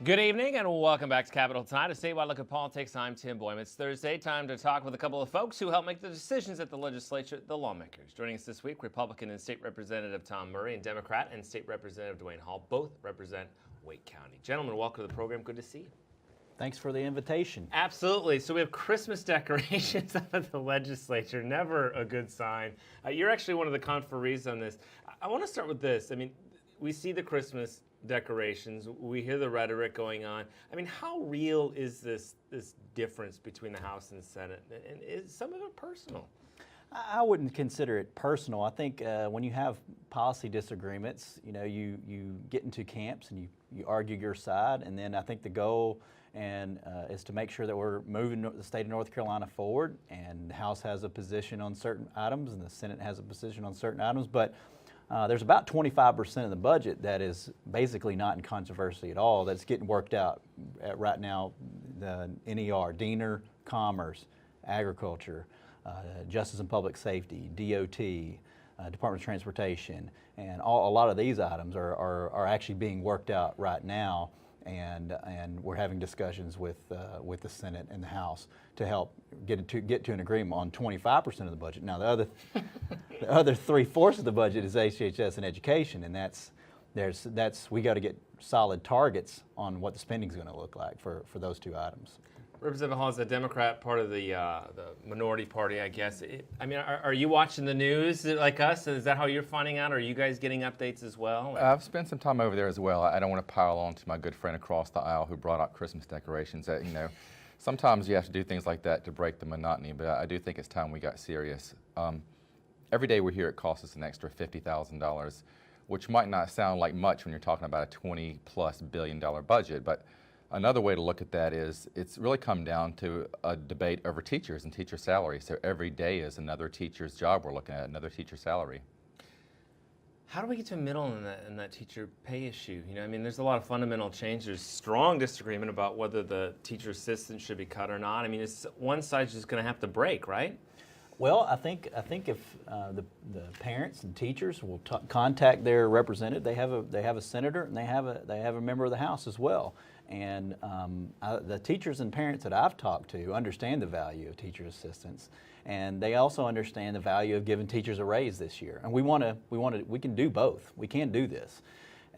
Good evening and welcome back to Capitol Tonight, a statewide look at politics. I'm Tim Boyman. It's Thursday, time to talk with a couple of folks who help make the decisions at the legislature, the lawmakers. Joining us this week, Republican and State Representative Tom Murray and Democrat and State Representative Dwayne Hall, both represent Wake County. Gentlemen, welcome to the program. Good to see you. Thanks for the invitation. Absolutely. So we have Christmas decorations up at the legislature. Never a good sign. You're actually one of the conferees on this. I want to start with this. I mean, we see the Christmas decorations. We hear the rhetoric going on. I mean, how real is this difference between the House and the Senate? And is some of it personal? I wouldn't consider it personal. I think when you have policy disagreements, you get into camps and you argue your side, and then I think the goal is to make sure that we're moving the state of North Carolina forward, and the House has a position on certain items and the Senate has a position on certain items, but there's about 25% of the budget that is basically not in controversy at all, that's getting worked out right now. The NER, Diener, Commerce, Agriculture, Justice and Public Safety, DOT, Department of Transportation, and a lot of these items are actually being worked out right now, and we're having discussions with the Senate and the House to help get to an agreement on 25% of the budget. Now the other 3/4 of the budget is HHS and education, and we got to get solid targets on what the spending is going to look like for those two items. Representative Hall is a Democrat, part of the minority party, I guess. Are you watching the news like us? Is that how you're finding out? Are you guys getting updates as well? I've spent some time over there as well. I don't want to pile on to my good friend across the aisle who brought out Christmas decorations. Sometimes you have to do things like that to break the monotony, but I do think it's time we got serious. Every day we're here, it costs us an extra $50,000, which might not sound like much when you're talking about a $20+ billion budget, but another way to look at that is it's really come down to a debate over teachers and teacher salary. So every day is another teacher's job we're looking at, another teacher salary. How do we get to a middle in that teacher pay issue? There's a lot of fundamental change. There's strong disagreement about whether the teacher assistant should be cut or not. It's one side's just going to have to break, right? Well, I think if the parents and teachers will contact their representative, they have a senator and they have a member of the House as well. And the teachers and parents that I've talked to understand the value of teacher assistants, and they also understand the value of giving teachers a raise this year. And we can do both. We can do this,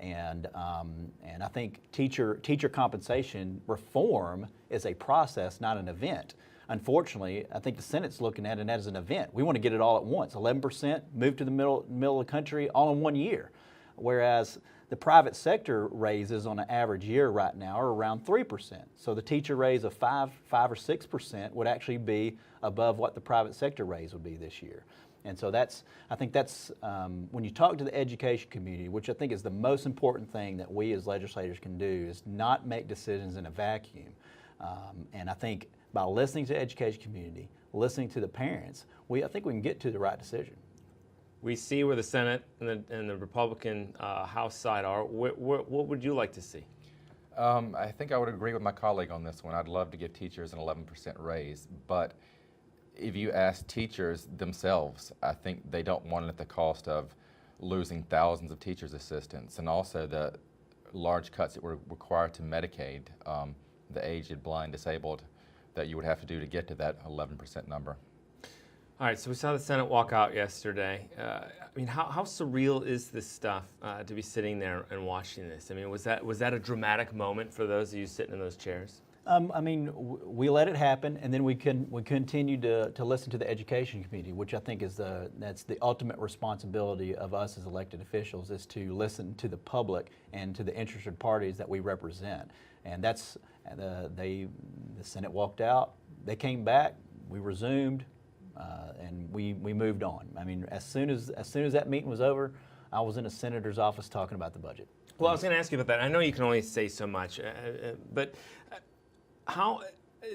and I think teacher compensation reform is a process, not an event. Unfortunately, I think the Senate's looking at it as an event. We want to get it all at once, 11%, move to the middle of the country all in 1 year, whereas the private sector raises on an average year right now are around 3%. So the teacher raise of 5 or 6% would actually be above what the private sector raise would be this year. And so I think that's when you talk to the education community, which I think is the most important thing that we as legislators can do, is not make decisions in a vacuum. And I think by listening to the education community, listening to the parents, I think we can get to the right decision. We see where the Senate and the Republican House side are. What would you like to see? I think I would agree with my colleague on this one. I'd love to give teachers an 11% raise, but if you ask teachers themselves, I think they don't want it at the cost of losing thousands of teachers' assistants, and also the large cuts that were required to Medicaid, the aged, blind, disabled, that you would have to do to get to that 11% number. All right, so we saw the Senate walk out yesterday. How surreal is this stuff to be sitting there and watching this? Was that a dramatic moment for those of you sitting in those chairs? We let it happen, and then we continue to listen to the education community, which I think that's the ultimate responsibility of us as elected officials, is to listen to the public and to the interested parties that we represent. And that's the Senate walked out, they came back, we resumed. And we moved on. As soon as that meeting was over, I was in a senator's office talking about the budget. Well, I was going to ask you about that. I know you can only say so much, but how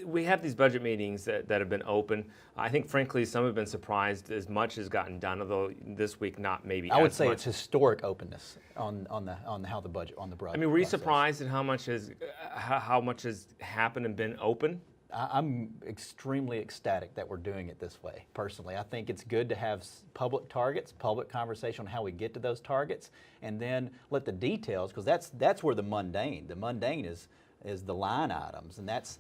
we have these budget meetings that have been open. I think, frankly, some have been surprised as much has gotten done, although this week not maybe. I would say it's historic openness on how the budget on the budget. Were you surprised at how much has happened and been open? I'm extremely ecstatic that we're doing it this way, personally. I think it's good to have public targets, public conversation on how we get to those targets, and then let the details, because that's where the mundane is is the line items, and that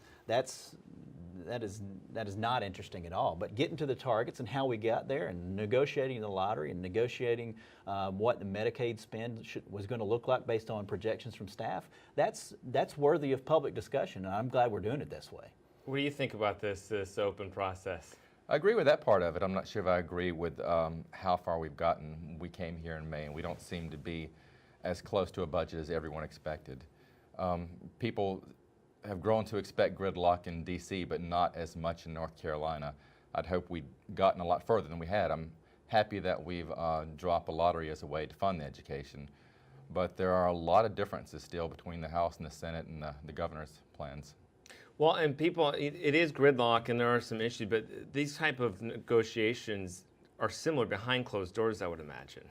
is not interesting at all. But getting to the targets and how we got there, and negotiating the lottery, and negotiating what the Medicaid spend was going to look like based on projections from staff, that's worthy of public discussion, and I'm glad we're doing it this way. What do you think about this open process? I agree with that part of it. I'm not sure if I agree with how far we've gotten. We came here in May, and we don't seem to be as close to a budget as everyone expected. People have grown to expect gridlock in D.C., but not as much in North Carolina. I'd hope we'd gotten a lot further than we had. I'm happy that we've dropped the lottery as a way to fund the education, but there are a lot of differences still between the House and the Senate and the governor's plans. Well, and people, it is gridlock, and there are some issues, but these type of negotiations are similar behind closed doors, I would imagine.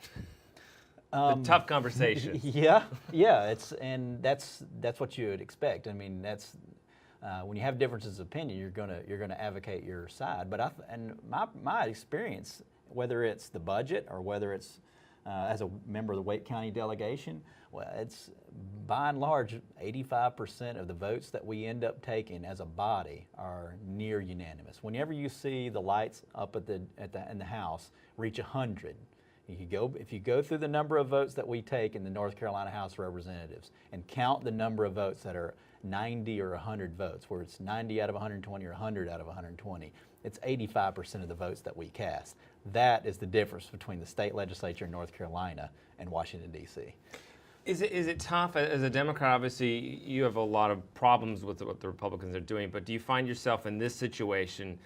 The tough conversations. Yeah, that's what you would expect. I mean, that's when you have differences of opinion, you're gonna advocate your side. But my experience, whether it's the budget or whether it's as a member of the Wake County delegation, well, it's by and large 85% of the votes that we end up taking as a body are near unanimous. Whenever you see the lights up in the House reach 100. If you go through the number of votes that we take in the North Carolina House of Representatives and count the number of votes that are 90 or 100 votes, where it's 90 out of 120 or 100 out of 120, it's 85% of the votes that we cast. That is the difference between the state legislature in North Carolina and Washington, D.C. Is it tough? As a Democrat, obviously, you have a lot of problems with what the Republicans are doing, but do you find yourself in this situation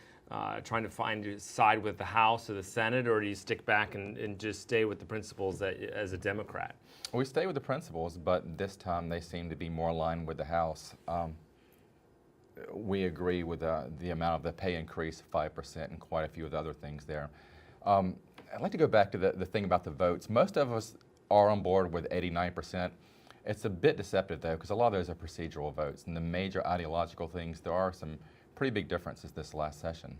trying to find your side with the House or the Senate, or do you stick back and just stay with the principles as a Democrat? We stay with the principles, but this time they seem to be more aligned with the House. We agree with the amount of the pay increase, 5%, and quite a few of the other things there. I'd like to go back to the thing about the votes. Most of us are on board with 89%. It's a bit deceptive, though, because a lot of those are procedural votes. And the major ideological things, there are some pretty big differences this last session.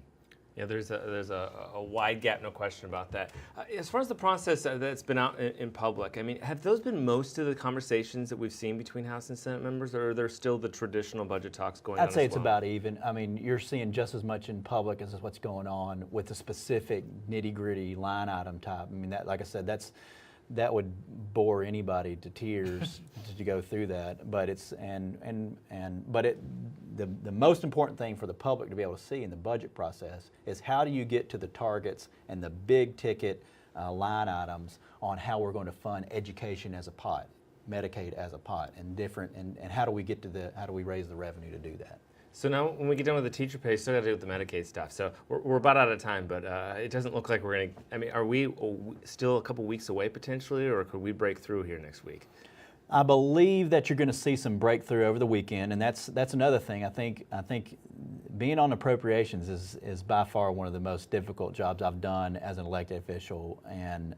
Yeah, there's a wide gap, no question about that. As far as the process that's been out in public, I mean, have those been most of the conversations that we've seen between House and Senate members, or are there still the traditional budget talks going on? I'd say it's about even. I mean, you're seeing just as much in public as what's going on with the specific nitty-gritty line item type. I mean, that, like I said, that would bore anybody to tears to go through that. But it's the most important thing for the public to be able to see in the budget process is how do you get to the targets and the big ticket line items on how we're going to fund education as a pot, Medicaid as a pot, and how do we get to how do we raise the revenue to do that? So now, when we get done with the teacher pay, still got to do with the Medicaid stuff. So we're about out of time, but it doesn't look like we're going to. I mean, are we still a couple weeks away potentially, or could we break through here next week? I believe that you're going to see some breakthrough over the weekend, and that's another thing. I think being on appropriations is by far one of the most difficult jobs I've done as an elected official, and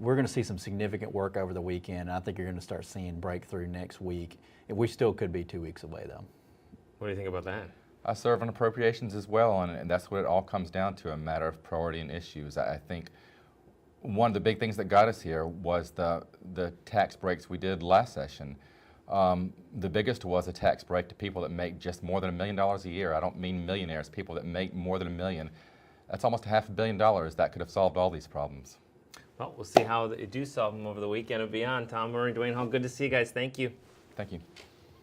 we're going to see some significant work over the weekend. And I think you're going to start seeing breakthrough next week. We still could be 2 weeks away, though. What do you think about that? I serve on appropriations as well, and that's what it all comes down to, a matter of priority and issues. I think one of the big things that got us here was the tax breaks we did last session. The biggest was a tax break to people that make just more than $1 million a year. I don't mean millionaires, people that make more than $1 million. That's almost $500 million. That could have solved all these problems. Well, we'll see how they do solve them over the weekend and beyond. Tom Murray, Dwayne Hall, good to see you guys. Thank you. Thank you.